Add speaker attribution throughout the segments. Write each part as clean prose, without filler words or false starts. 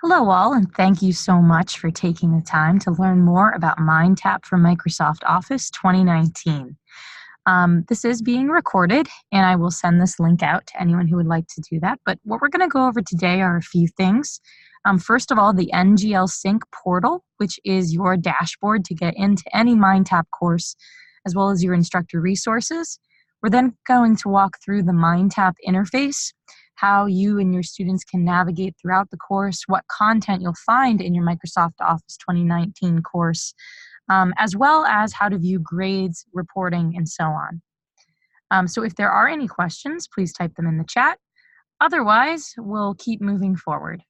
Speaker 1: Hello, all, and thank you so much for taking the time to learn more about MindTap for Microsoft Office 2019. This is being recorded, and I will send this link out to anyone who would like to do that. But what we're going to go over today are a few things. First of all, the NGL Sync portal, which is your dashboard to get into any MindTap course, as well as your instructor resources. We're then going to walk through the MindTap interface, how you and your students can navigate throughout the course, what content you'll find in your Microsoft Office 2019 course, as well as how to view grades, reporting, and so on. So if there are any questions, please type them in the chat. Otherwise, we'll keep moving forward.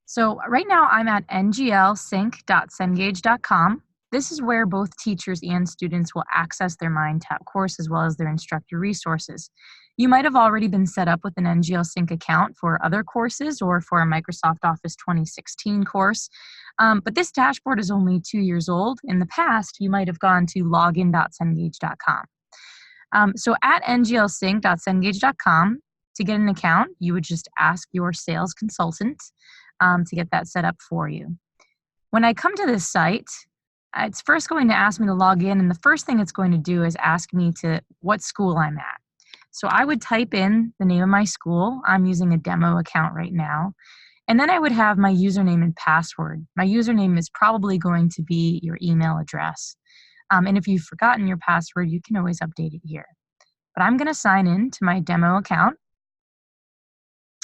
Speaker 1: So right now I'm at nglsync.cengage.com. This is where both teachers and students will access their MindTap course as well as their instructor resources. You might have already been set up with an NGL Sync account for other courses or for a Microsoft Office 2016 course, but this dashboard is only 2 years old. In the past, you might have gone to login.cengage.com. So at nglsync.cengage.com, to get an account, you would just ask your sales consultant to get that set up for you. When I come to this site, it's first going to ask me to log in, and the first thing it's going to do is ask me to what school I'm at. So I would type in the name of my school. I'm using a demo account right now. And then I would have my username and password. My username is probably going to be your email address. And if you've forgotten your password, you can always update it here. But I'm going to sign in to my demo account.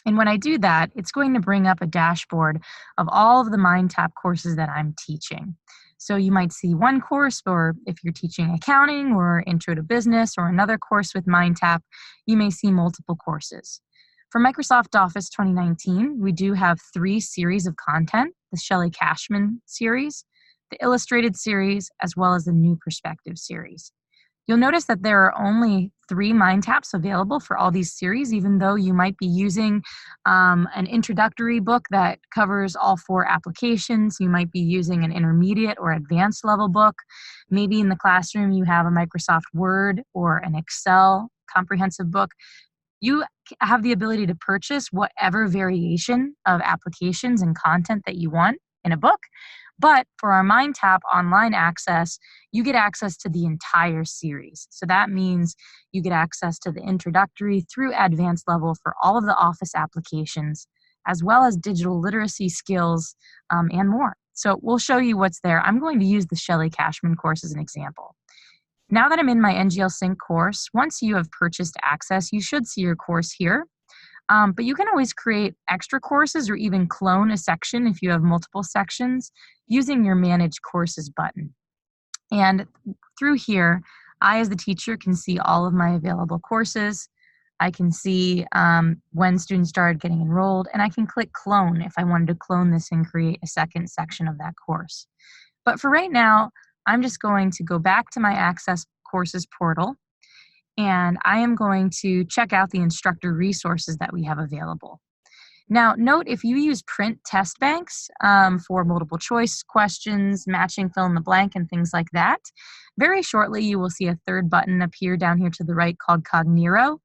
Speaker 1: And when I do that, it's going to bring up a dashboard of all of the MindTap courses that I'm teaching. So you might see one course, or if you're teaching accounting or intro to business or another course with MindTap, you may see multiple courses. For Microsoft Office 2019, we do have 3 series of content: the Shelley Cashman series, the Illustrated series, as well as the New Perspective series. You'll notice that there are only 3 MindTaps available for all these series, even though you might be using an introductory book that covers all 4 applications. You might be using an intermediate or advanced level book. Maybe in the classroom you have a Microsoft Word or an Excel comprehensive book. You have the ability to purchase whatever variation of applications and content that you want in a book. But for our MindTap online access, you get access to the entire series. So that means you get access to the introductory through advanced level for all of the Office applications, as well as digital literacy skills and more. So we'll show you what's there. I'm going to use the Shelley Cashman course as an example. Now that I'm in my NGL Sync course, once you have purchased access, you should see your course here. But you can always create extra courses or even clone a section if you have multiple sections using your Manage Courses button. And through here, I as the teacher can see all of my available courses. I can see when students started getting enrolled, and I can click clone if I wanted to clone this and create a second section of that course. But for right now, I'm just going to go back to my Access Courses portal, and I am going to check out the instructor resources that we have available. Now, note if you use print test banks for multiple choice questions, matching fill in the blank, and things like that, very shortly you will see a third button appear down here to the right called Cogniro.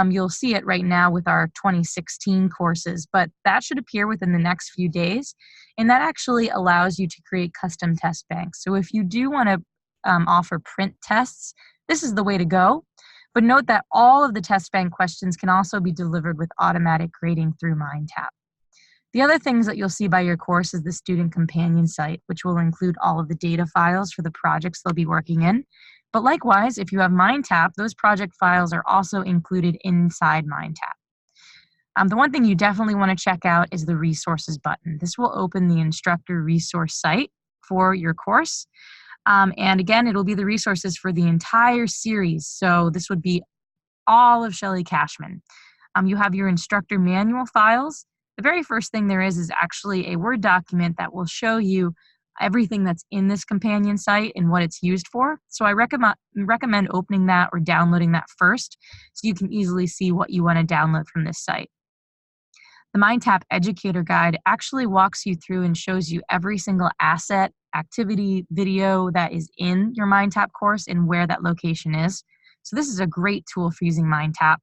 Speaker 1: You'll see it right now with our 2016 courses, but that should appear within the next few days, and that actually allows you to create custom test banks. So if you do want to offer print tests, this is the way to go. But note that all of the test bank questions can also be delivered with automatic grading through MindTap. The other things that you'll see by your course is the student companion site, which will include all of the data files for the projects they'll be working in. But likewise, if you have MindTap, those project files are also included inside MindTap. The one thing you definitely want to check out is the resources button. This will open the instructor resource site for your course. And again, it'll be the resources for the entire series. So this would be all of Shelley Cashman. You have your instructor manual files. The very first thing there is actually a Word document that will show you everything that's in this companion site and what it's used for. So I recommend opening that or downloading that first so you can easily see what you want to download from this site. The MindTap Educator Guide actually walks you through and shows you every single asset, activity, video that is in your MindTap course and where that location is. So this is a great tool for using MindTap.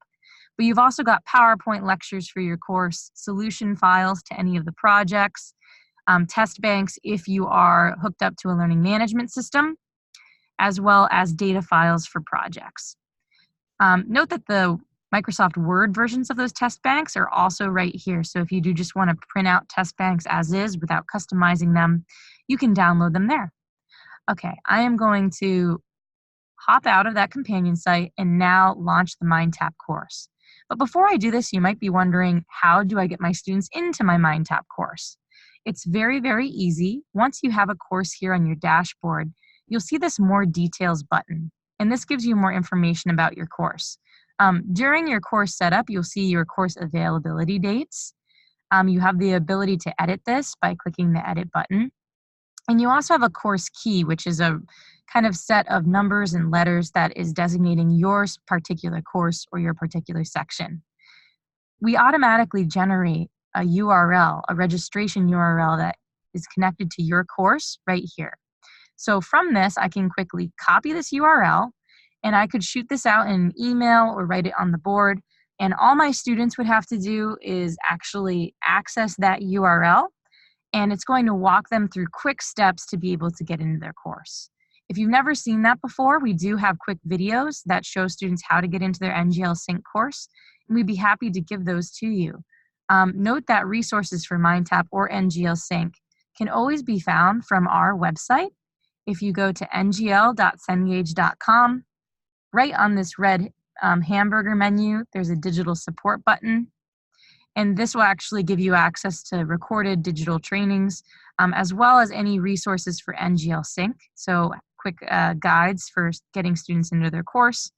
Speaker 1: But you've also got PowerPoint lectures for your course, solution files to any of the projects, test banks if you are hooked up to a learning management system, as well as data files for projects. Note that the Microsoft Word versions of those test banks are also right here. So if you do just want to print out test banks as is without customizing them, you can download them there. Okay, I am going to hop out of that companion site and now launch the MindTap course. But before I do this, you might be wondering, how do I get my students into my MindTap course? It's very, very easy. Once you have a course here on your dashboard, you'll see this More Details button, and this gives you more information about your course. During your course setup, you'll see your course availability dates. You have the ability to edit this by clicking the Edit button. And you also have a course key, which is a kind of set of numbers and letters that is designating your particular course or your particular section. We automatically generate a URL, a registration URL that is connected to your course right here. So from this, I can quickly copy this URL, and I could shoot this out in an email or write it on the board. And all my students would have to do is actually access that URL, and it's going to walk them through quick steps to be able to get into their course. If you've never seen that before, we do have quick videos that show students how to get into their NGL Sync course, and we'd be happy to give those to you. Note that resources for MindTap or NGL Sync can always be found from our website. If you go to ngl.cengage.com, right on this red hamburger menu, there's a digital support button. And this will actually give you access to recorded digital trainings, as well as any resources for NGL Sync. So quick guides for getting students into their course,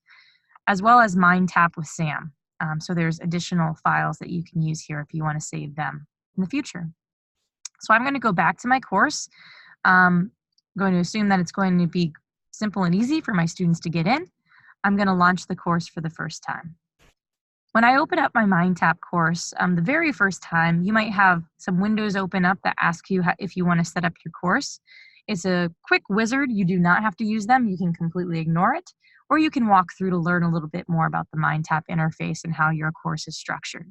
Speaker 1: as well as MindTap with Sam. So there's additional files that you can use here if you want to save them in the future. So I'm going to go back to my course. I'm going to assume that it's going to be simple and easy for my students to get in. I'm going to launch the course for the first time. When I open up my MindTap course, the very first time, you might have some windows open up that ask you if you want to set up your course. It's a quick wizard. You do not have to use them. You can completely ignore it, or you can walk through to learn a little bit more about the MindTap interface and how your course is structured.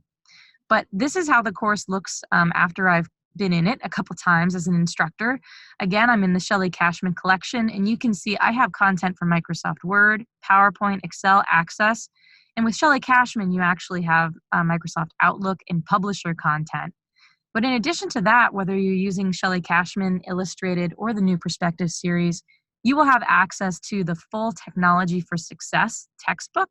Speaker 1: But this is how the course looks after I've been in it a couple times as an instructor. Again, I'm in the Shelley Cashman collection, and you can see I have content from Microsoft Word, PowerPoint, Excel, Access. And with Shelley Cashman, you actually have Microsoft Outlook and Publisher content. But in addition to that, whether you're using Shelley Cashman, Illustrated, or the New Perspective series, you will have access to the full Technology for Success textbook,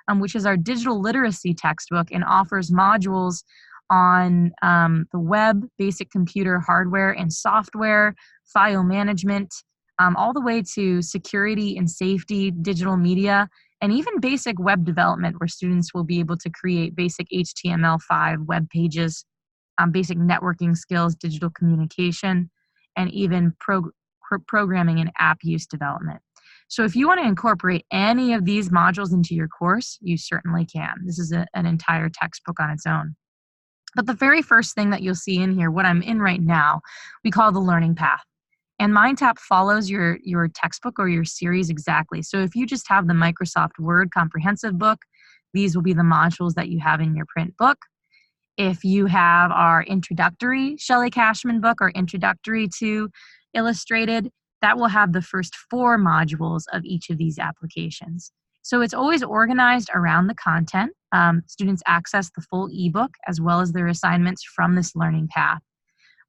Speaker 1: which is our digital literacy textbook and offers modules on the web, basic computer hardware and software, file management, all the way to security and safety, digital media, and even basic web development, where students will be able to create basic HTML5 web pages, basic networking skills, digital communication, and even programming and app use development. So if you want to incorporate any of these modules into your course, you certainly can. This is an entire textbook on its own. But the very first thing that you'll see in here, what I'm in right now, we call the learning path. And MindTap follows your textbook or your series exactly. So if you just have the Microsoft Word comprehensive book, these will be the modules that you have in your print book. If you have our introductory Shelley Cashman book or introductory to Illustrated, that will have the first 4 modules of each of these applications. So it's always organized around the content. Students access the full ebook as well as their assignments from this learning path.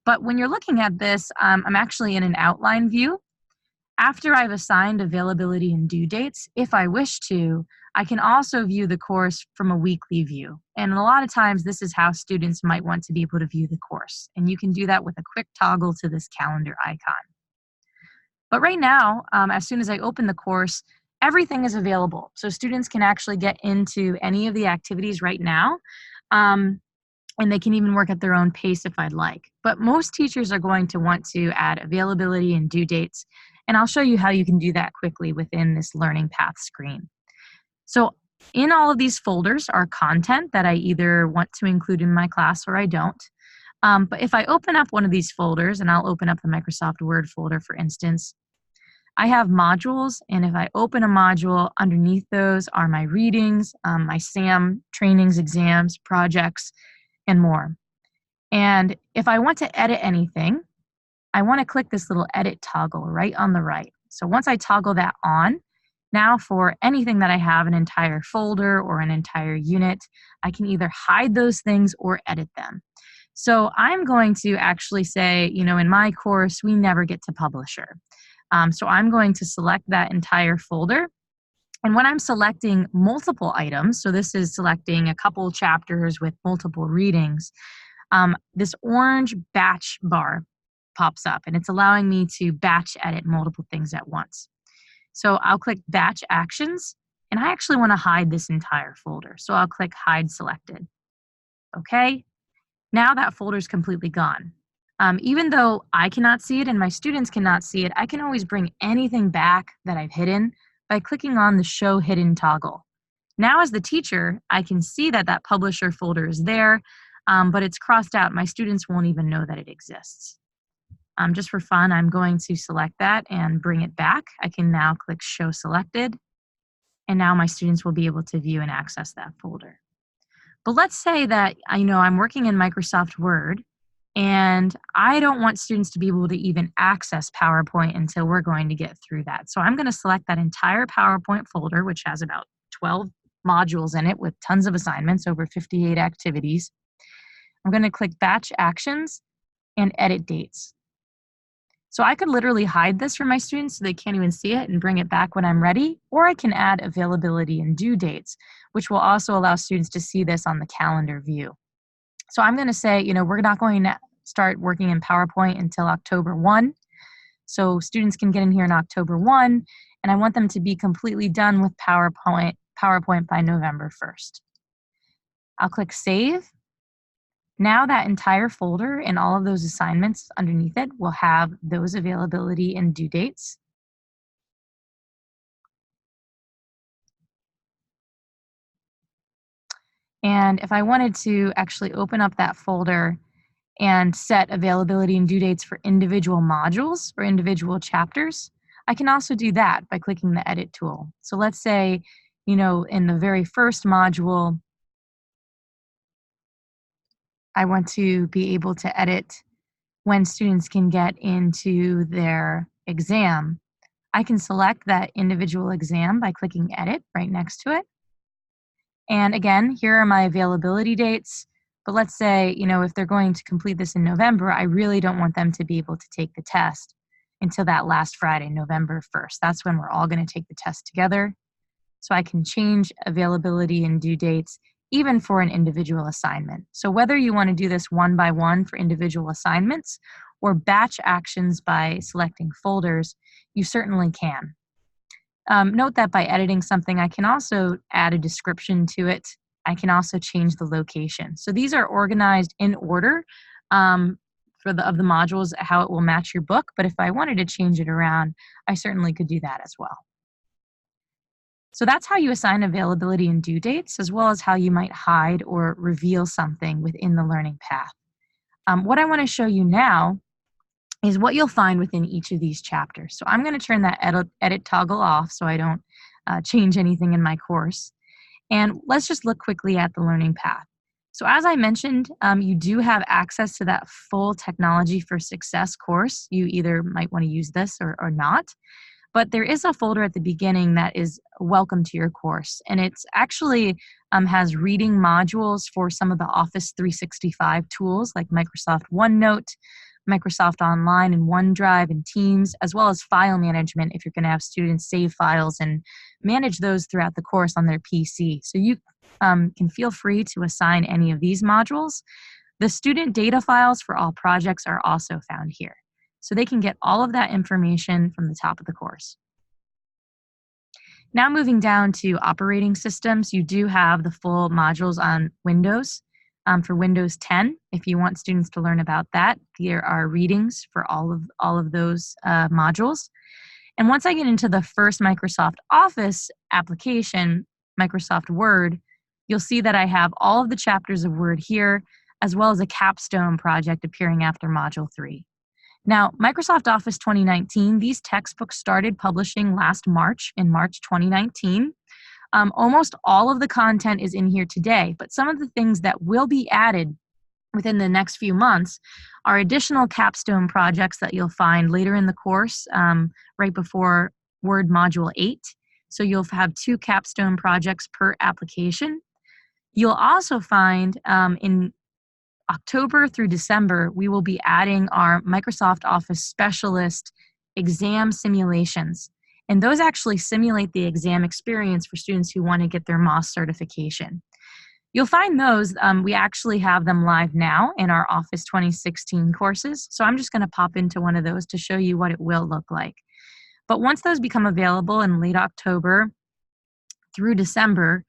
Speaker 1: But when you're looking at this, I'm actually in an outline view. After I've assigned availability and due dates, if I wish to, I can also view the course from a weekly view. And a lot of times this is how students might want to be able to view the course. And you can do that with a quick toggle to this calendar icon. But right now, as soon as I open the course, everything is available. So students can actually get into any of the activities right now. And they can even work at their own pace if I'd like. But most teachers are going to want to add availability and due dates. And I'll show you how you can do that quickly within this learning path screen. So in all of these folders are content that I either want to include in my class or I don't. But if I open up one of these folders, and I'll open up the Microsoft Word folder, for instance, I have modules, and if I open a module, underneath those are my readings, my SAM trainings, exams, projects, and more. And if I want to edit anything, I want to click this little edit toggle right on the right. So once I toggle that on, now for anything that I have, an entire folder or an entire unit, I can either hide those things or edit them. So I'm going to actually say, in my course, we never get to publisher. So I'm going to select that entire folder. And when I'm selecting multiple items, so this is selecting a couple chapters with multiple readings, this orange batch bar pops up, and it's allowing me to batch edit multiple things at once. So I'll click batch actions, and I actually want to hide this entire folder. So I'll click hide selected. Okay, now that folder is completely gone. Even though I cannot see it and my students cannot see it, I can always bring anything back that I've hidden by clicking on the show hidden toggle. Now as the teacher, I can see that that publisher folder is there, but it's crossed out. My students won't even know that it exists. Just for fun, I'm going to select that and bring it back. I can now click show selected, and now my students will be able to view and access that folder. But let's say that I'm working in Microsoft Word, and I don't want students to be able to even access PowerPoint until we're going to get through that. So I'm going to select that entire PowerPoint folder, which has about 12 modules in it with tons of assignments, over 58 activities. I'm going to click batch actions and edit dates. So I could literally hide this from my students so they can't even see it and bring it back when I'm ready, or I can add availability and due dates, which will also allow students to see this on the calendar view. So I'm going to say, we're not going to start working in PowerPoint until October 1. So students can get in here in October 1, and I want them to be completely done with PowerPoint by November 1st. I'll click save. Now that entire folder and all of those assignments underneath it will have those availability and due dates. And if I wanted to actually open up that folder and set availability and due dates for individual modules or individual chapters, I can also do that by clicking the edit tool. So let's say, in the very first module, I want to be able to edit when students can get into their exam. I can select that individual exam by clicking edit right next to it. And again, here are my availability dates. But let's say, if they're going to complete this in November, I really don't want them to be able to take the test until that last Friday, November 1st. That's when we're all going to take the test together. So I can change availability and due dates even for an individual assignment. So whether you want to do this one by one for individual assignments or batch actions by selecting folders, you certainly can. Note that by editing something, I can also add a description to it. I can also change the location. So these are organized in order of the modules, how it will match your book. But if I wanted to change it around, I certainly could do that as well. So that's how you assign availability and due dates, as well as how you might hide or reveal something within the learning path. What I want to show you now is what you'll find within each of these chapters. So I'm going to turn that edit toggle off so I don't change anything in my course. And let's just look quickly at the learning path. So as I mentioned, you do have access to that full Technology for Success course. You either might want to use this or not. But there is a folder at the beginning that is welcome to your course. And it's actually has reading modules for some of the Office 365 tools like Microsoft OneNote, Microsoft Online and OneDrive and Teams, as well as file management if you're going to have students save files and manage those throughout the course on their PC. So you can feel free to assign any of these modules. The student data files for all projects are also found here. So they can get all of that information from the top of the course. Now moving down to operating systems, you do have the full modules on Windows. For Windows 10, if you want students to learn about that, there are readings for all of those modules. And once I get into the first Microsoft Office application, Microsoft Word, you'll see that I have all of the chapters of Word here, as well as a capstone project appearing after Module 3. Now, Microsoft Office 2019, these textbooks started publishing last March, in March 2019. Almost all of the content is in here today, but some of the things that will be added within the next few months are additional capstone projects that you'll find later in the course, right before Word Module 8. So you'll have 2 capstone projects per application. You'll also find in October through December, we will be adding our Microsoft Office Specialist exam simulations. And those actually simulate the exam experience for students who want to get their MOS certification. You'll find those, we actually have them live now in our Office 2016 courses. So I'm just going to pop into one of those to show you what it will look like. But once those become available in late October through December,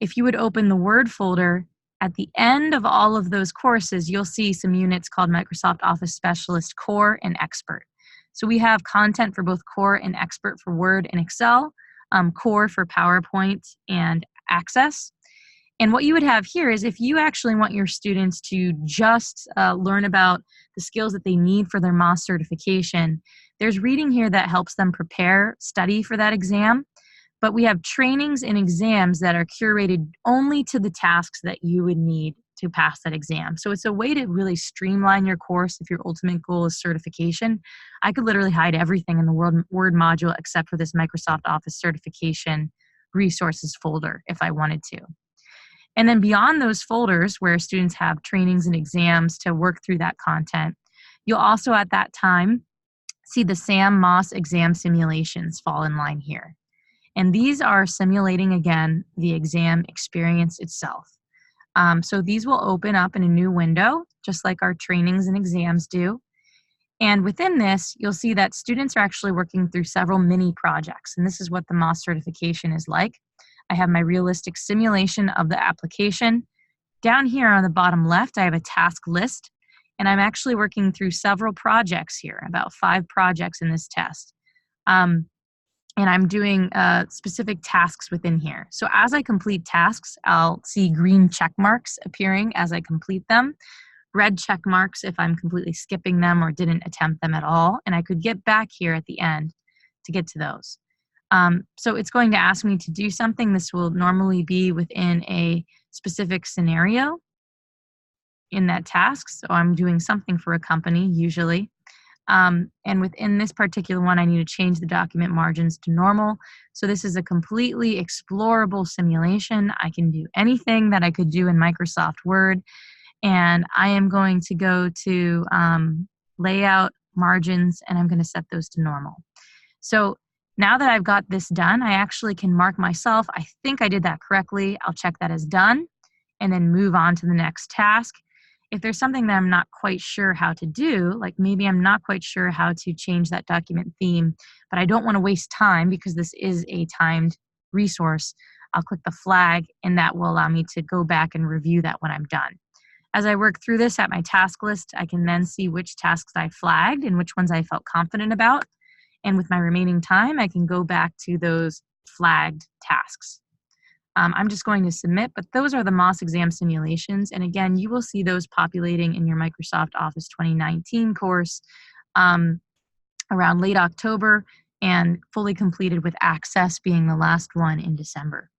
Speaker 1: if you would open the Word folder, at the end of all of those courses, you'll see some units called Microsoft Office Specialist Core and Expert. So we have content for both Core and Expert for Word and Excel, Core for PowerPoint and Access. And what you would have here is if you actually want your students to just learn about the skills that they need for their MOS certification, there's reading here that helps them prepare, study for that exam. But we have trainings and exams that are curated only to the tasks that you would need to pass that exam. So it's a way to really streamline your course if your ultimate goal is certification. I could literally hide everything in the Word module except for this Microsoft Office certification resources folder if I wanted to. And then beyond those folders where students have trainings and exams to work through that content, you'll also at that time see the SAM MOS exam simulations fall in line here. And these are simulating, again, the exam experience itself. So these will open up in a new window, just like our trainings and exams do. And within this, you'll see that students are actually working through several mini projects. And this is what the MOS certification is like. I have my realistic simulation of the application. Down here on the bottom left, I have a task list. And I'm actually working through several projects here, about 5 projects in this test. And I'm doing specific tasks within here. So as I complete tasks, I'll see green check marks appearing as I complete them, red check marks if I'm completely skipping them or didn't attempt them at all, and I could get back here at the end to get to those. So it's going to ask me to do something. This will normally be within a specific scenario in that task. So I'm doing something for a company usually. And within this particular one, I need to change the document margins to normal. So this is a completely explorable simulation. I can do anything that I could do in Microsoft Word. And I am going to go to layout margins, and I'm going to set those to normal. So now that I've got this done, I actually can mark myself. I think I did that correctly. I'll check that as done and then move on to the next task. If there's something that I'm not quite sure how to do, like maybe I'm not quite sure how to change that document theme, but I don't want to waste time because this is a timed resource, I'll click the flag and that will allow me to go back and review that when I'm done. As I work through this at my task list, I can then see which tasks I flagged and which ones I felt confident about. And with my remaining time, I can go back to those flagged tasks. I'm just going to submit, but those are the MOS exam simulations. And again, you will see those populating in your Microsoft Office 2019 course around late October and fully completed with Access being the last one in December.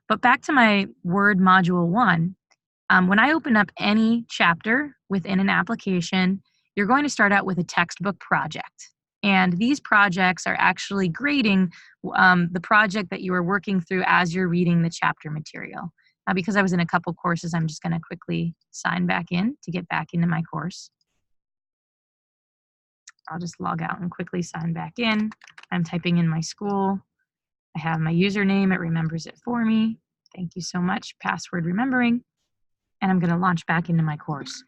Speaker 1: But back to my Word Module 1, when I open up any chapter within an application, you're going to start out with a textbook project. And these projects are actually grading the project that you are working through as you're reading the chapter material. Now, because I was in a couple courses, I'm just going to quickly sign back in to get back into my course. I'll just log out and quickly sign back in. I'm typing in my school. I have my username. It remembers it for me. Thank you so much. Password remembering. And I'm going to launch back into my course.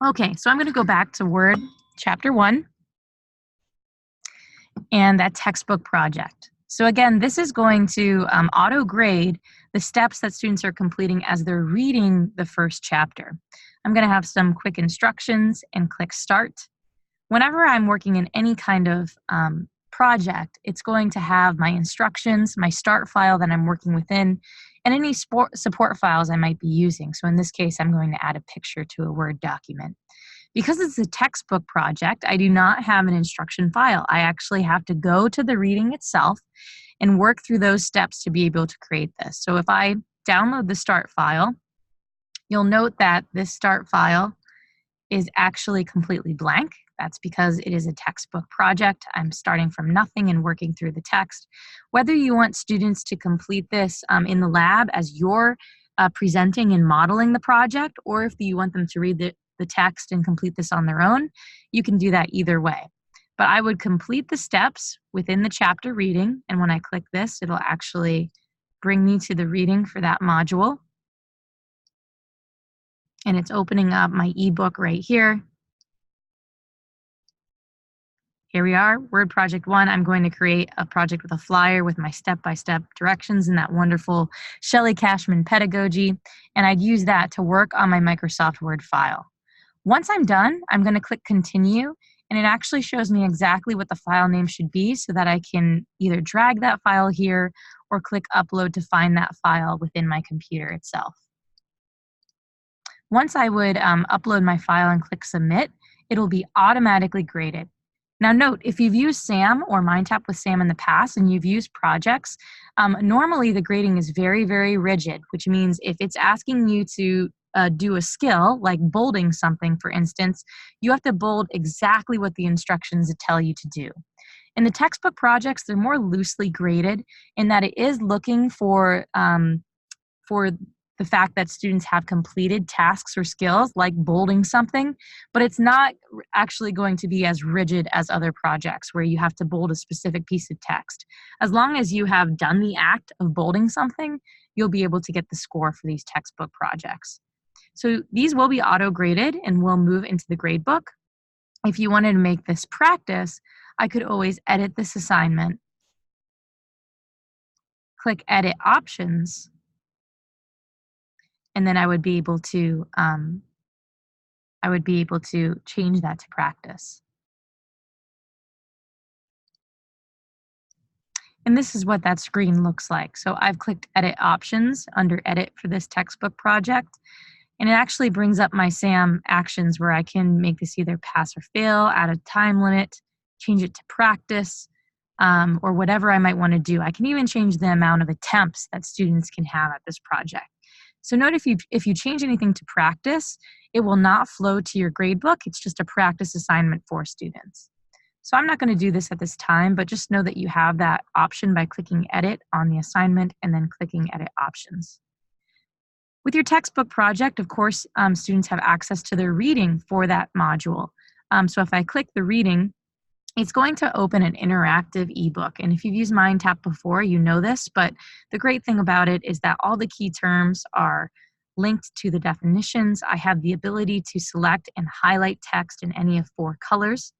Speaker 1: Okay, so I'm going to go back to Word Chapter 1 and that textbook project. So again, this is going to auto-grade the steps that students are completing as they're reading the first chapter. I'm going to have some quick instructions and click Start. Whenever I'm working in any kind of project, it's going to have my instructions, my start file that I'm working within, and any support files I might be using. So in this case, I'm going to add a picture to a Word document. Because it's a textbook project, I do not have an instruction file. I actually have to go to the reading itself and work through those steps to be able to create this. So if I download the start file, you'll note that this start file is actually completely blank. That's because it is a textbook project. I'm starting from nothing and working through the text. Whether you want students to complete this in the lab as you're presenting and modeling the project, or if you want them to read the text and complete this on their own, you can do that either way. But I would complete the steps within the chapter reading, and when I click this, it'll actually bring me to the reading for that module. And it's opening up my ebook right here. Here we are, Word Project 1. I'm going to create a project with a flyer with my step-by-step directions in that wonderful Shelley Cashman pedagogy, and I'd use that to work on my Microsoft Word file. Once I'm done, I'm going to click Continue, and it actually shows me exactly what the file name should be so that I can either drag that file here or click Upload to find that file within my computer itself. Once I would upload my file and click Submit, it'll be automatically graded. Now note, if you've used SAM or MindTap with SAM in the past and you've used projects, normally the grading is very, very rigid, which means if it's asking you to do a skill, like bolding something, for instance, you have to bold exactly what the instructions tell you to do. In the textbook projects, they're more loosely graded in that it is looking for the fact that students have completed tasks or skills like bolding something, but it's not actually going to be as rigid as other projects where you have to bold a specific piece of text. As long as you have done the act of bolding something, you'll be able to get the score for these textbook projects. So these will be auto-graded and will move into the gradebook. If you wanted to make this practice, I could always edit this assignment, click Edit Options, and then I would be able to change that to practice. And this is what that screen looks like. So I've clicked Edit Options under Edit for this textbook project, and it actually brings up my SAM actions where I can make this either pass or fail, add a time limit, change it to practice, or whatever I might want to do. I can even change the amount of attempts that students can have at this project. So note if you change anything to practice, it will not flow to your gradebook. It's just a practice assignment for students. So I'm not going to do this at this time, but just know that you have that option by clicking Edit on the assignment and then clicking Edit Options. With your textbook project, of course, students have access to their reading for that module. So if I click the reading, it's going to open an interactive ebook. And if you've used MindTap before, you know this, but the great thing about it is that all the key terms are linked to the definitions. I have the ability to select and highlight text in any of 4 colors.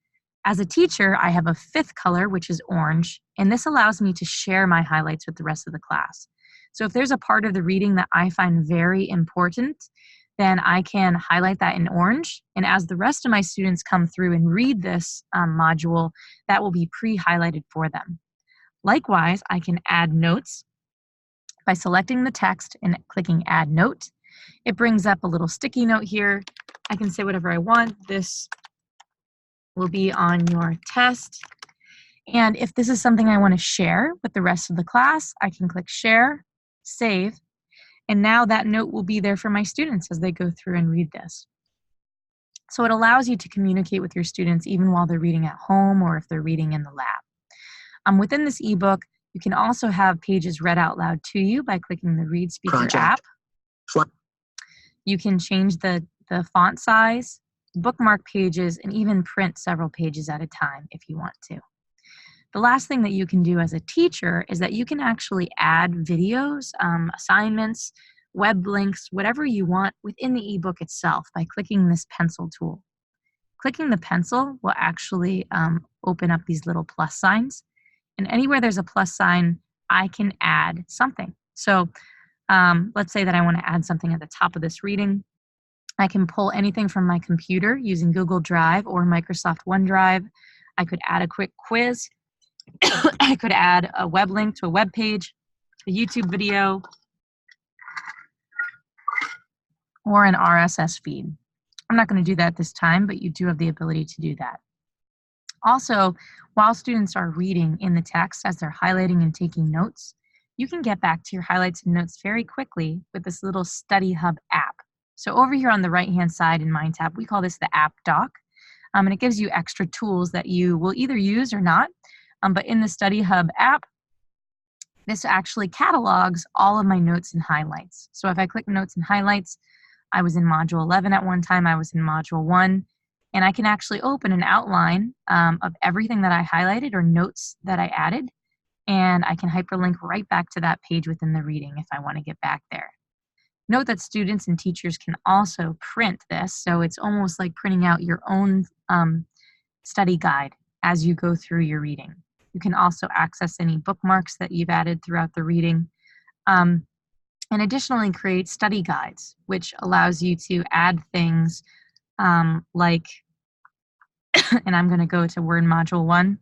Speaker 1: As a teacher, I have a 5th color, which is orange, and this allows me to share my highlights with the rest of the class. So if there's a part of the reading that I find very important, then I can highlight that in orange. And as the rest of my students come through and read this module, that will be pre-highlighted for them. Likewise, I can add notes by selecting the text and clicking Add Note. It brings up a little sticky note here. I can say whatever I want. This will be on your test. And if this is something I want to share with the rest of the class, I can click Share, Save, and now that note will be there for my students as they go through and read this. So it allows you to communicate with your students even while they're reading at home or if they're reading in the lab. Within this ebook, you can also have pages read out loud to you by clicking the Read Speaker app. You can change the font size, bookmark pages, and even print several pages at a time if you want to. The last thing that you can do as a teacher is that you can actually add videos, assignments, web links, whatever you want within the ebook itself by clicking this pencil tool. Clicking the pencil will actually open up these little plus signs. And anywhere there's a plus sign, I can add something. So let's say that I want to add something at the top of this reading. I can pull anything from my computer using Google Drive or Microsoft OneDrive. I could add a quick quiz. I could add a web link to a web page, a YouTube video, or an RSS feed. I'm not going to do that this time, but you do have the ability to do that. Also, while students are reading in the text as they're highlighting and taking notes, you can get back to your highlights and notes very quickly with this little Study Hub app. So over here on the right-hand side in MindTap, we call this the App Dock, and it gives you extra tools that you will either use or not. But in the Study Hub app, this actually catalogs all of my notes and highlights. So if I click Notes and Highlights, I was in Module 11 at one time, I was in Module 1, and I can actually open an outline of everything that I highlighted or notes that I added, and I can hyperlink right back to that page within the reading if I want to get back there. Note that students and teachers can also print this, so it's almost like printing out your own study guide as you go through your reading. You can also access any bookmarks that you've added throughout the reading. And additionally create study guides, which allows you to add things like, and I'm going to go to Word Module 1,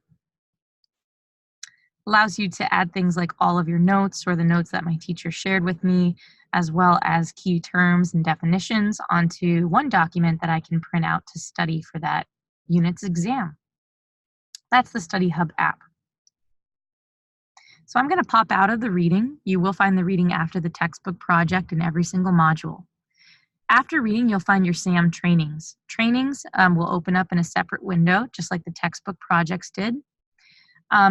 Speaker 1: allows you to add things like all of your notes or the notes that my teacher shared with me, as well as key terms and definitions onto one document that I can print out to study for that unit's exam. That's the Study Hub app. So I'm going to pop out of the reading. You will find the reading after the textbook project in every single module. After reading, you'll find your SAM trainings. Trainings will open up in a separate window, just like the textbook projects did.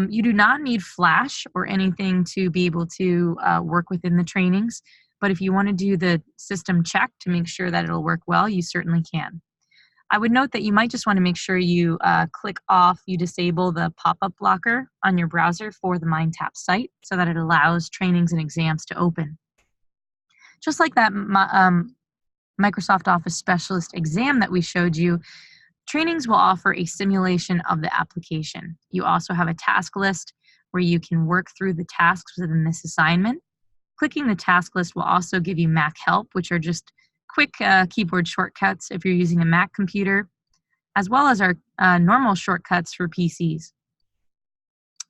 Speaker 1: You do not need Flash or anything to be able to work within the trainings, but if you want to do the system check to make sure that it'll work well, you certainly can. I would note that you might just want to make sure you you disable the pop-up blocker on your browser for the MindTap site so that it allows trainings and exams to open. Just like that Microsoft Office Specialist exam that we showed you, trainings will offer a simulation of the application. You also have a task list where you can work through the tasks within this assignment. Clicking the task list will also give you Mac help, which are just quick keyboard shortcuts if you're using a Mac computer, as well as our normal shortcuts for PCs.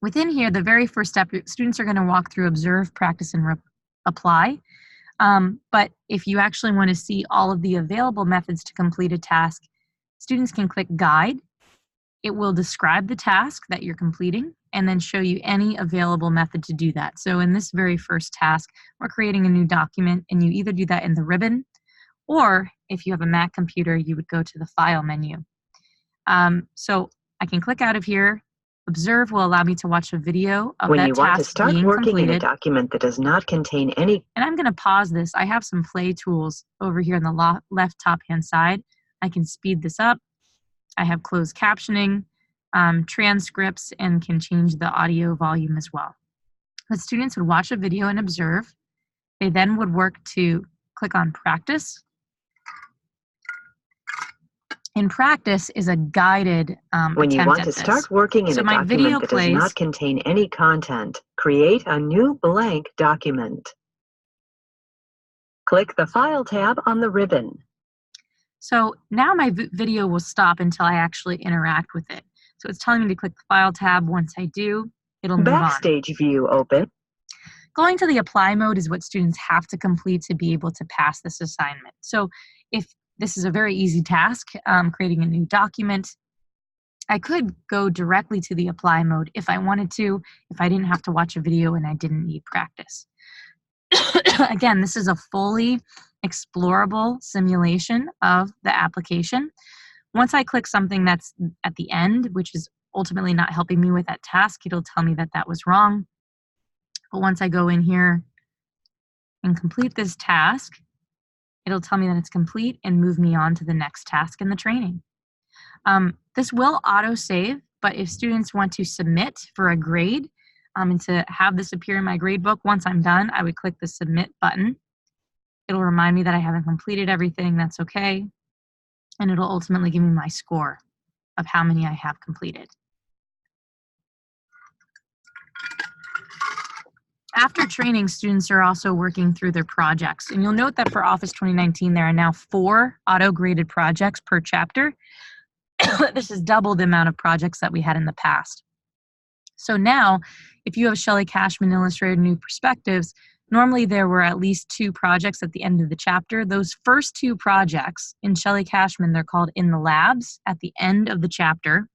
Speaker 1: Within here, the very first step, students are going to walk through Observe, Practice, and Apply. But if you actually want to see all of the available methods to complete a task, students can click Guide. It will describe the task that you're completing and then show you any available method to do that. So in this very first task, we're creating a new document, and you either do that in the ribbon, or if you have a Mac computer, you would go to the File menu. So I can click out of here. Observe will allow me to watch a video of that task being completed. When you want to start working in a document that does not contain any... And I'm going to pause this. I have some play tools over here on the left top-hand side. I can speed this up. I have closed captioning, transcripts, and can change the audio volume as well. The students would watch a video and observe. They then would work to click on Practice. In Practice is a guided
Speaker 2: When you want to
Speaker 1: attempt at
Speaker 2: start working in
Speaker 1: So
Speaker 2: a
Speaker 1: my video
Speaker 2: document that does
Speaker 1: plays.
Speaker 2: not contain any content, create a new blank document. Click the File tab on the ribbon.
Speaker 1: So now my video will stop until I actually interact with it. So it's telling me to click the File tab. Once I do, it'll move on.
Speaker 2: Backstage view open.
Speaker 1: Going to the Apply mode is what students have to complete to be able to pass this assignment. So if this is a very easy task, creating a new document, I could go directly to the Apply mode if I wanted to, if I didn't have to watch a video and I didn't need practice. Again, this is a fully explorable simulation of the application. Once I click something that's at the end, which is ultimately not helping me with that task, it'll tell me that that was wrong. But once I go in here and complete this task, it'll tell me that it's complete and move me on to the next task in the training. This will auto-save, but if students want to submit for a grade and to have this appear in my grade book, once I'm done, I would click the Submit button. It'll remind me that I haven't completed everything. That's okay. And it'll ultimately give me my score of how many I have completed. After training, students are also working through their projects. And you'll note that for Office 2019, there are now 4 auto-graded projects per chapter. This is double the amount of projects that we had in the past. So now, if you have Shelley Cashman Illustrated New Perspectives, Normally there were at least 2 projects at the end of the chapter. Those first 2 projects in Shelley Cashman, they're called in the labs at the end of the chapter.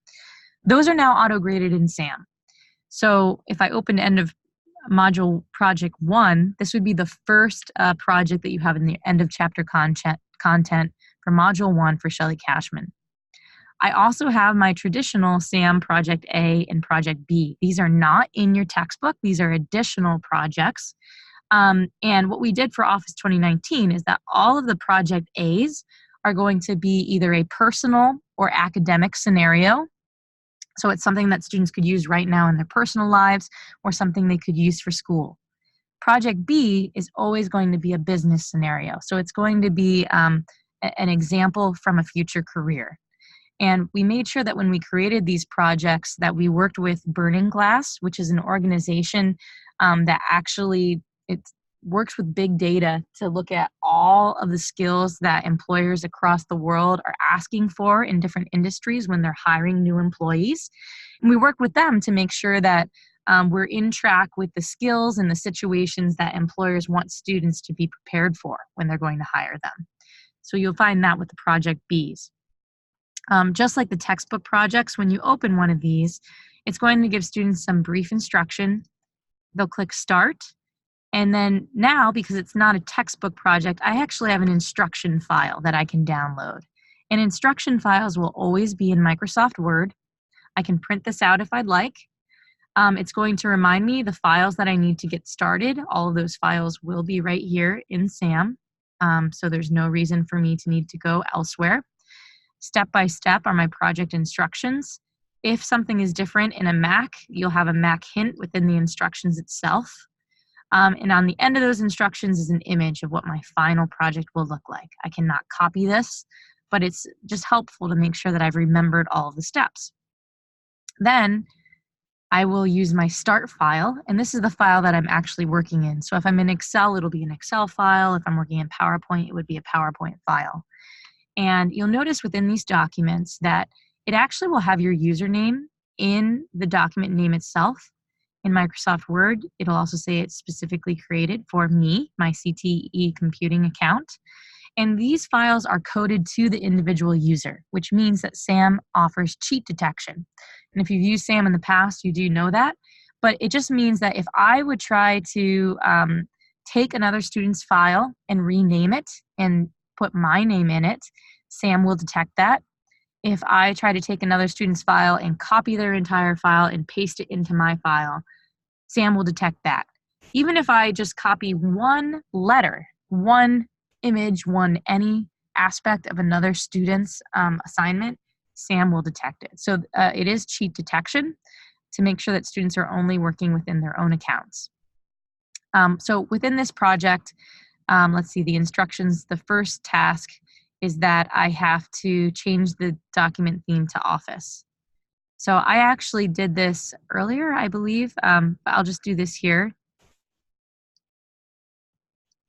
Speaker 1: Those are now auto-graded in SAM. So if I open end of module project 1, this would be the first project that you have in the end of chapter content for module 1 for Shelley Cashman. I also have my traditional SAM Project A and Project B. These are not in your textbook. These are additional projects. And what we did for Office 2019 is that all of the Project A's are going to be either a personal or academic scenario. So it's something that students could use right now in their personal lives or something they could use for school. Project B is always going to be a business scenario. So it's going to be an example from a future career. And we made sure that when we created these projects that we worked with Burning Glass, which is an organization that actually it works with big data to look at all of the skills that employers across the world are asking for in different industries when they're hiring new employees. And we worked with them to make sure that we're in track with the skills and the situations that employers want students to be prepared for when they're going to hire them. So you'll find that with the Project Bs. Just like the textbook projects, when you open one of these, it's going to give students some brief instruction. They'll click Start. And then now, because it's not a textbook project, I actually have an instruction file that I can download. And instruction files will always be in Microsoft Word. I can print this out if I'd like. It's going to remind me the files that I need to get started. All of those files will be right here in SAM. So there's no reason for me to need to go elsewhere. Step by step are my project instructions. If something is different in a Mac, you'll have a Mac hint within the instructions itself. And on the end of those instructions is an image of what my final project will look like. I cannot copy this, but it's just helpful to make sure that I've remembered all of the steps. Then I will use my start file, and this is the file that I'm actually working in. So if I'm in Excel, it'll be an Excel file. If I'm working in PowerPoint, it would be a PowerPoint file. And you'll notice within these documents that it actually will have your username in the document name itself. In Microsoft Word, it'll also say it's specifically created for me, my CTE computing account. And these files are coded to the individual user, which means that SAM offers cheat detection. And if you've used SAM in the past, you do know that. But it just means that if I would try to take another student's file and rename it and put my name in it, SAM will detect that. If I try to take another student's file and copy their entire file and paste it into my file, SAM will detect that. Even if I just copy one letter, one image, any aspect of another student's assignment, SAM will detect it. So it is cheat detection to make sure that students are only working within their own accounts. So within this project, let's see the instructions. The first task is that I have to change the document theme to Office. So I actually did this earlier, I believe, but I'll just do this here.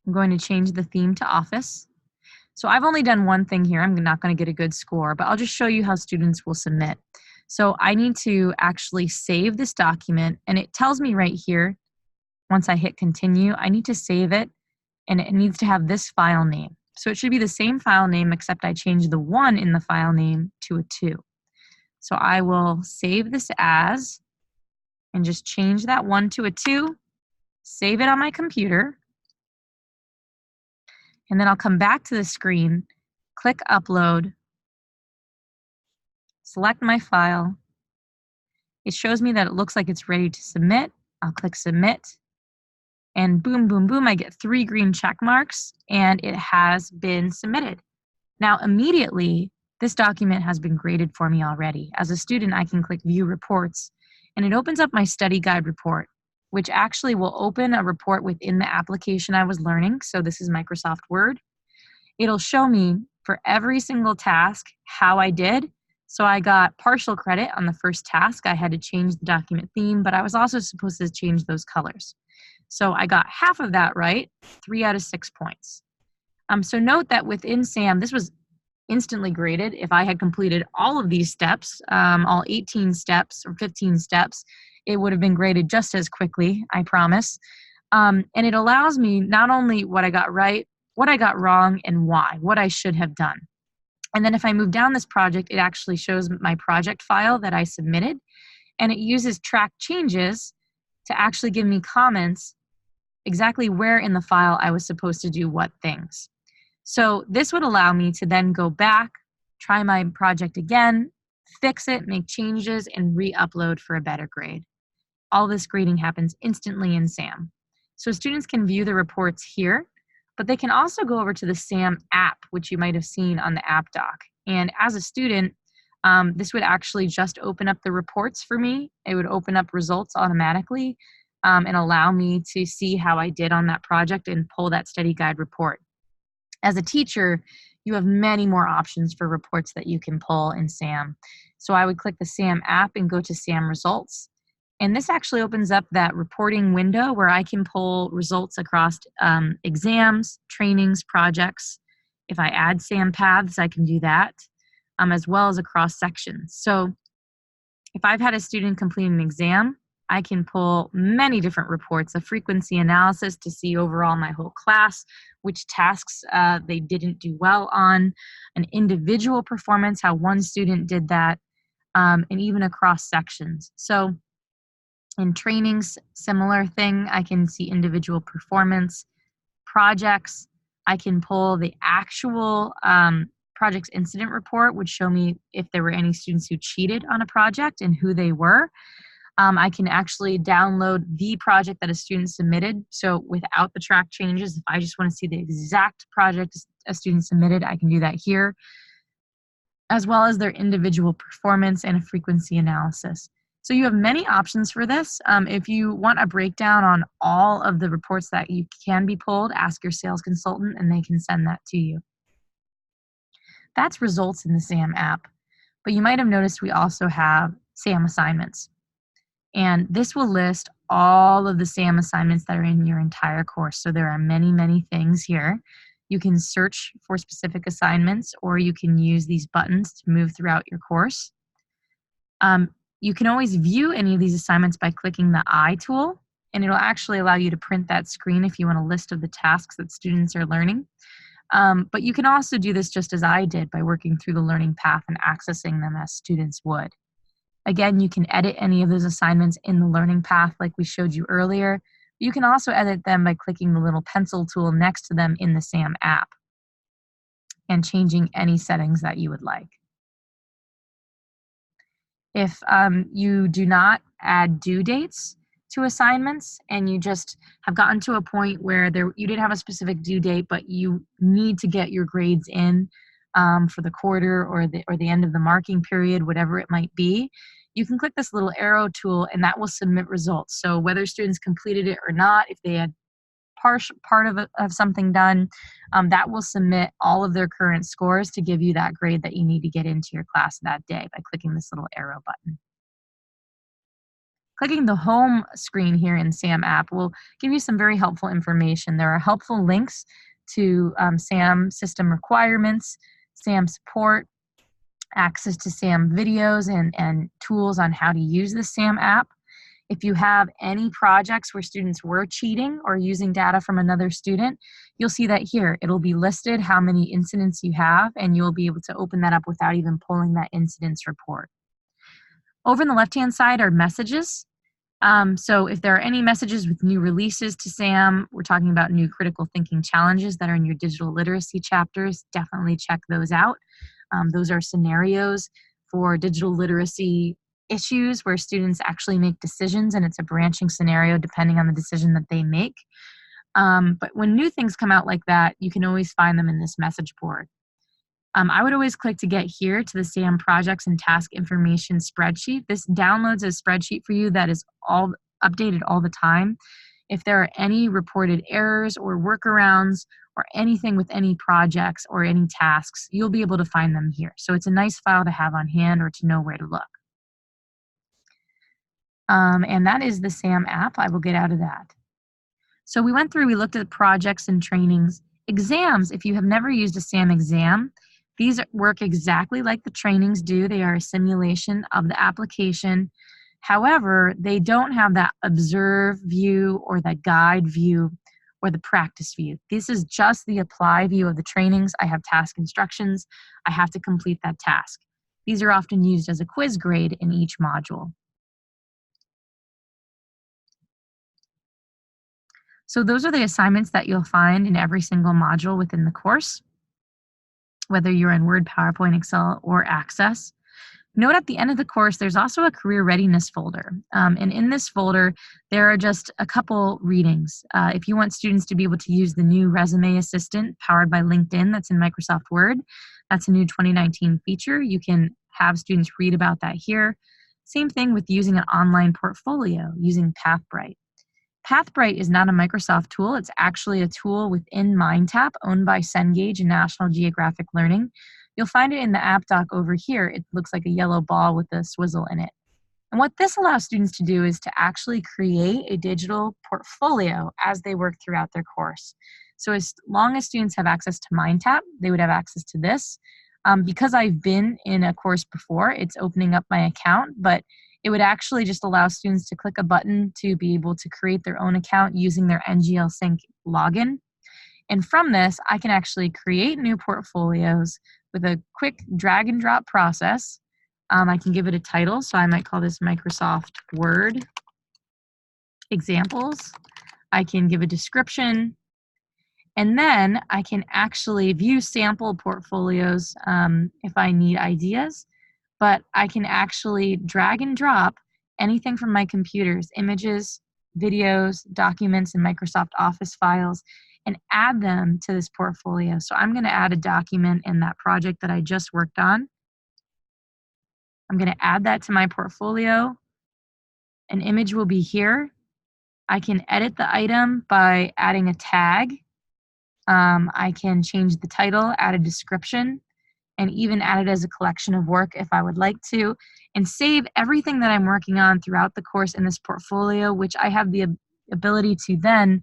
Speaker 1: I'm going to change the theme to Office. So I've only done one thing here. I'm not going to get a good score, but I'll just show you how students will submit. So I need to actually save this document, and it tells me right here, once I hit continue, I need to save it, and it needs to have this file name. So it should be the same file name, except I changed the 1 in the file name to a 2. So I will save this as, and just change that 1 to a 2, save it on my computer, and then I'll come back to the screen, click Upload, select my file. It shows me that it looks like it's ready to submit. I'll click Submit, and boom, boom, boom, I get 3 green check marks, and it has been submitted. Now, immediately, this document has been graded for me already. As a student, I can click View Reports, and it opens up my study guide report, which actually will open a report within the application I was learning. So this is Microsoft Word. It'll show me for every single task how I did. So I got partial credit on the first task. I had to change the document theme, but I was also supposed to change those colors. So I got half of that right, 3 out of 6 points. So note that within SAM, this was instantly graded. If I had completed all of these steps, all 18 steps or 15 steps, it would have been graded just as quickly, I promise. And it allows me not only what I got right, what I got wrong, and why, what I should have done. And then if I move down this project, it actually shows my project file that I submitted, and it uses track changes to actually give me comments exactly where in the file I was supposed to do what things. So this would allow me to then go back, try my project again, fix it, make changes, and re-upload for a better grade. All this grading happens instantly in SAM. So students can view the reports here, but they can also go over to the SAM app, which you might have seen on the app doc. And as a student, this would actually just open up the reports for me. It would open up results automatically and allow me to see how I did on that project and pull that study guide report. As a teacher, you have many more options for reports that you can pull in SAM. So I would click the SAM app and go to SAM results. And this actually opens up that reporting window where I can pull results across exams, trainings, projects. If I add SAM paths, I can do that, as well as across sections. So if I've had a student complete an exam, I can pull many different reports, a frequency analysis to see overall my whole class, which tasks they didn't do well on, an individual performance, how one student did that, and even across sections. So in trainings, similar thing, I can see individual performance. Projects, I can pull the actual project's incident report, which show me if there were any students who cheated on a project and who they were. I can actually download the project that a student submitted. So without the track changes, if I just want to see the exact project a student submitted, I can do that here, as well as their individual performance and a frequency analysis. So you have many options for this. If you want a breakdown on all of the reports that you can be pulled, ask your sales consultant and they can send that to you. That's results in the SAM app. But you might have noticed we also have SAM assignments. And this will list all of the SAM assignments that are in your entire course. So there are many, many things here. You can search for specific assignments, or you can use these buttons to move throughout your course. You can always view any of these assignments by clicking the I tool, and it'll actually allow you to print that screen if you want a list of the tasks that students are learning. But you can also do this just as I did by working through the learning path and accessing them as students would. Again, you can edit any of those assignments in the learning path like we showed you earlier. You can also edit them by clicking the little pencil tool next to them in the SAM app and changing any settings that you would like. If you do not add due dates to assignments and you just have gotten to a point where you didn't have a specific due date, but you need to get your grades in for the quarter or the end of the marking period, whatever it might be, you can click this little arrow tool and that will submit results. So whether students completed it or not, if they had part of something done, that will submit all of their current scores to give you that grade that you need to get into your class that day by clicking this little arrow button. Clicking the home screen here in SAM app will give you some very helpful information. There are helpful links to SAM system requirements, SAM support, access to SAM videos and tools on how to use the SAM app. If you have any projects where students were cheating or using data from another student, you'll see that here. It'll be listed how many incidents you have, and you'll be able to open that up without even pulling that incidents report. Over on the left-hand side are messages. So if there are any messages with new releases to SAM, we're talking about new critical thinking challenges that are in your digital literacy chapters, definitely check those out. Those are scenarios for digital literacy issues where students actually make decisions, and it's a branching scenario depending on the decision that they make. But when new things come out like that, you can always find them in this message board. I would always click to get here to the SAM projects and task information spreadsheet. This downloads a spreadsheet for you that is all updated all the time. If there are any reported errors or workarounds or anything with any projects or any tasks, you'll be able to find them here. So it's a nice file to have on hand or to know where to look. And that is the SAM app. I will get out of that. So we looked at projects and trainings. Exams, if you have never used a SAM exam, these work exactly like the trainings do. They are a simulation of the application. However, they don't have that observe view or that guide view or the practice view. This is just the apply view of the trainings. I have task instructions. I have to complete that task. These are often used as a quiz grade in each module. So those are the assignments that you'll find in every single module within the course, whether you're in Word, PowerPoint, Excel, or Access. Note at the end of the course, there's also a career readiness folder. And in this folder, there are just a couple readings. If you want students to be able to use the new Resume Assistant powered by LinkedIn that's in Microsoft Word, that's a new 2019 feature. You can have students read about that here. Same thing with using an online portfolio using PathBright. PathBright is not a Microsoft tool. It's actually a tool within MindTap owned by Cengage and National Geographic Learning. You'll find it in the app dock over here. It looks like a yellow ball with a swizzle in it. And what this allows students to do is to actually create a digital portfolio as they work throughout their course. So as long as students have access to MindTap, they would have access to this. Because I've been in a course before, it's opening up my account, but it would actually just allow students to click a button to be able to create their own account using their NGL Sync login. And from this, I can actually create new portfolios with a quick drag and drop process. I can give it a title, so I might call this Microsoft Word Examples. I can give a description, and then I can actually view sample portfolios if I need ideas, but I can actually drag and drop anything from my computers, images, videos, documents, and Microsoft Office files, and add them to this portfolio. So I'm going to add a document in that project that I just worked on. I'm going to add that to my portfolio. An image will be here. I can edit the item by adding a tag. I can change the title, add a description, and even add it as a collection of work if I would like to, and save everything that I'm working on throughout the course in this portfolio, which I have the ability to then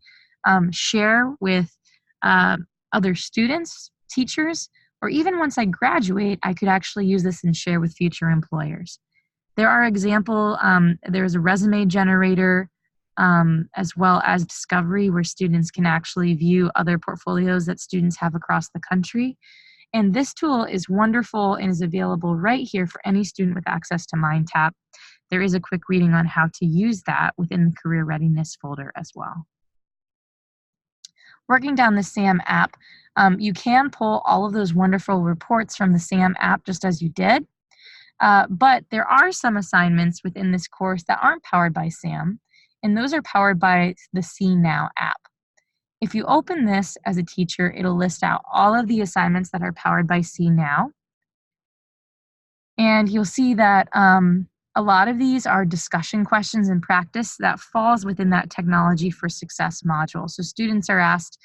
Speaker 1: share with other students, teachers, or even once I graduate, I could actually use this and share with future employers. There are there's a resume generator, as well as Discovery, where students can actually view other portfolios that students have across the country. And this tool is wonderful and is available right here for any student with access to MindTap. There is a quick reading on how to use that within the Career Readiness folder as well. Working down the SAM app, you can pull all of those wonderful reports from the SAM app just as you did. But there are some assignments within this course that aren't powered by SAM, and those are powered by the See Now app. If you open this as a teacher, it'll list out all of the assignments that are powered by See Now. And you'll see that a lot of these are discussion questions in practice that falls within that Technology for Success module. So students are asked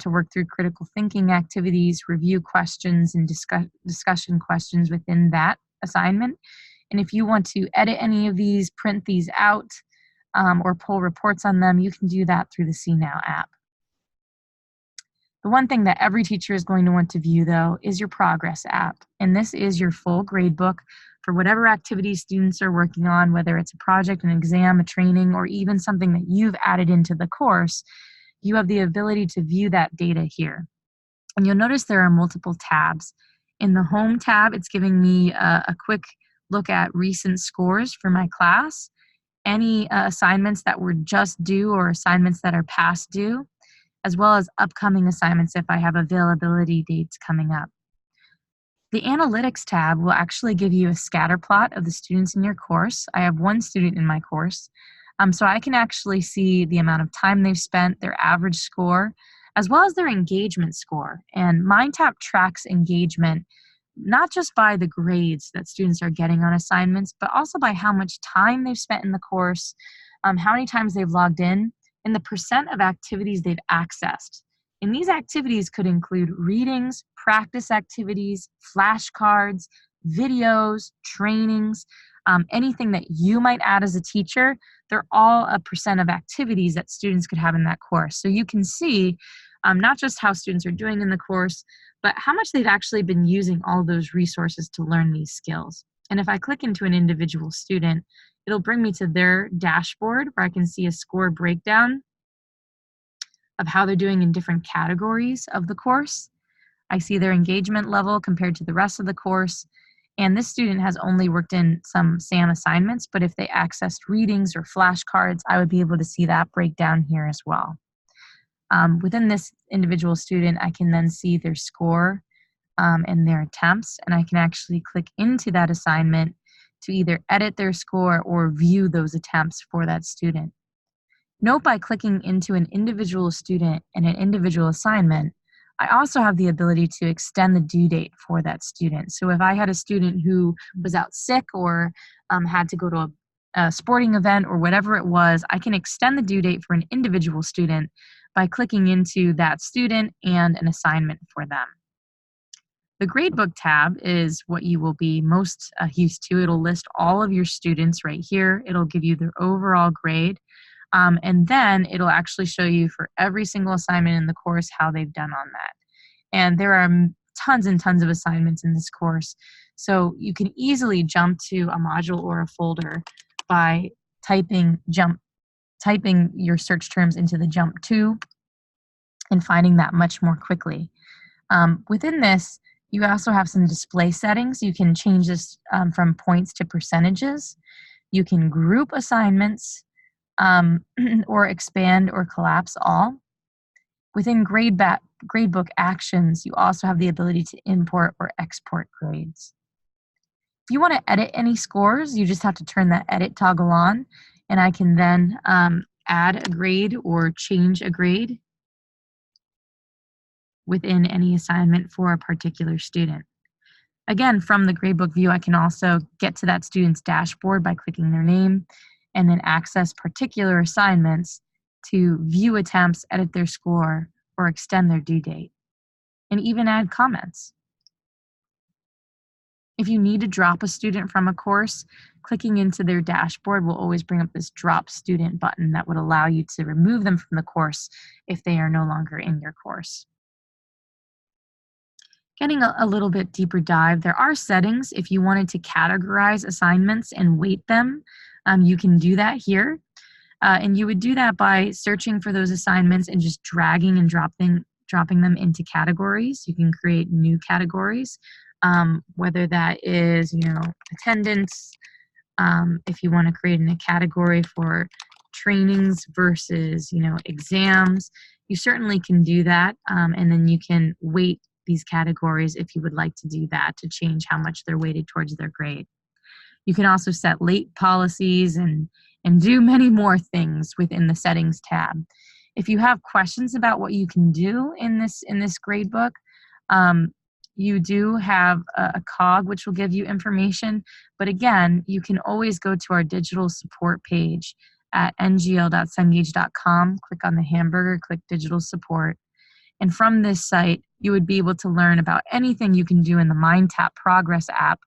Speaker 1: to work through critical thinking activities, review questions, and discussion questions within that assignment. And if you want to edit any of these, print these out, or pull reports on them, you can do that through the See Now app. The one thing that every teacher is going to want to view, though, is your progress app. And this is your full grade book for whatever activities students are working on, whether it's a project, an exam, a training, or even something that you've added into the course. You have the ability to view that data here. And you'll notice there are multiple tabs. In the Home tab, it's giving me a quick look at recent scores for my class, any assignments that were just due or assignments that are past due, as well as upcoming assignments if I have availability dates coming up. The Analytics tab will actually give you a scatter plot of the students in your course. I have one student in my course, so I can actually see the amount of time they've spent, their average score, as well as their engagement score. And MindTap tracks engagement not just by the grades that students are getting on assignments, but also by how much time they've spent in the course, how many times they've logged in, and the percent of activities they've accessed. And these activities could include readings, practice activities, flashcards, videos, trainings, anything that you might add as a teacher. They're all a percent of activities that students could have in that course. So you can see not just how students are doing in the course, but how much they've actually been using all those resources to learn these skills. And if I click into an individual student, it'll bring me to their dashboard where I can see a score breakdown of how they're doing in different categories of the course. I see their engagement level compared to the rest of the course. And this student has only worked in some SAM assignments, but if they accessed readings or flashcards, I would be able to see that breakdown here as well. Within this individual student, I can then see their score and their attempts, and I can actually click into that assignment to either edit their score or view those attempts for that student. Note, by clicking into an individual student and an individual assignment, I also have the ability to extend the due date for that student. So if I had a student who was out sick or had to go to a sporting event or whatever it was, I can extend the due date for an individual student by clicking into that student and an assignment for them. The Gradebook tab is what you will be most used to. It'll list all of your students right here. It'll give you their overall grade. And then it'll actually show you for every single assignment in the course how they've done on that. And there are tons and tons of assignments in this course. So you can easily jump to a module or a folder by typing your search terms into the jump to and finding that much more quickly. Within this, you also have some display settings. You can change this from points to percentages. You can group assignments or expand or collapse all. Within Gradebook Actions, you also have the ability to import or export grades. If you want to edit any scores, you just have to turn that edit toggle on, and I can then add a grade or change a grade within any assignment for a particular student. Again, from the gradebook view, I can also get to that student's dashboard by clicking their name and then access particular assignments to view attempts, edit their score, or extend their due date, and even add comments. If you need to drop a student from a course, clicking into their dashboard will always bring up this drop student button that would allow you to remove them from the course if they are no longer in your course. Getting a little bit deeper dive, there are settings if you wanted to categorize assignments and weight them. You can do that here. And you would do that by searching for those assignments and just dragging and dropping them into categories. You can create new categories, whether that is, attendance. If you want to create a category for trainings versus, exams, you certainly can do that. And then you can weight these categories if you would like to do that to change how much they're weighted towards their grade. You can also set late policies and do many more things within the settings tab. If you have questions about what you can do in this gradebook, you do have a cog which will give you information, but again, you can always go to our digital support page at ngl.cengage.com, click on the hamburger, click digital support, and from this site, you would be able to learn about anything you can do in the MindTap Progress app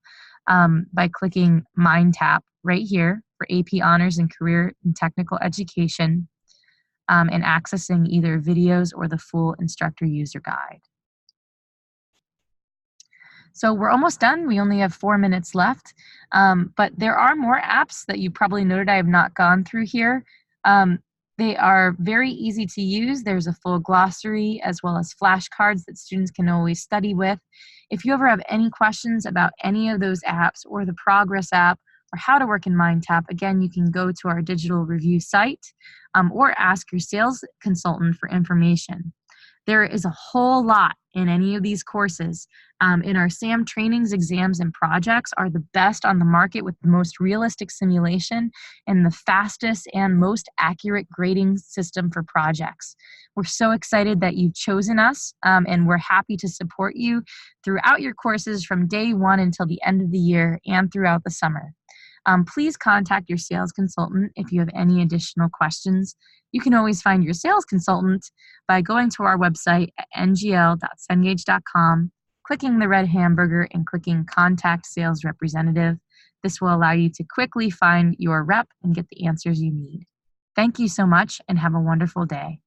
Speaker 1: by clicking MindTap right here for AP Honors and Career and Technical Education, and accessing either videos or the full instructor user guide. So we're almost done. We only have 4 minutes left, but there are more apps that you probably noted I have not gone through here. They are very easy to use. There's a full glossary as well as flashcards that students can always study with. If you ever have any questions about any of those apps or the Progress app or how to work in MindTap, again, you can go to our digital review site or ask your sales consultant for information. There is a whole lot in any of these courses. In our SAM trainings, exams, and projects are the best on the market with the most realistic simulation and the fastest and most accurate grading system for projects. We're so excited that you've chosen us, and we're happy to support you throughout your courses from day one until the end of the year and throughout the summer. Please contact your sales consultant if you have any additional questions. You can always find your sales consultant by going to our website at ngl.cengage.com, clicking the red hamburger and clicking Contact Sales Representative. This will allow you to quickly find your rep and get the answers you need. Thank you so much and have a wonderful day.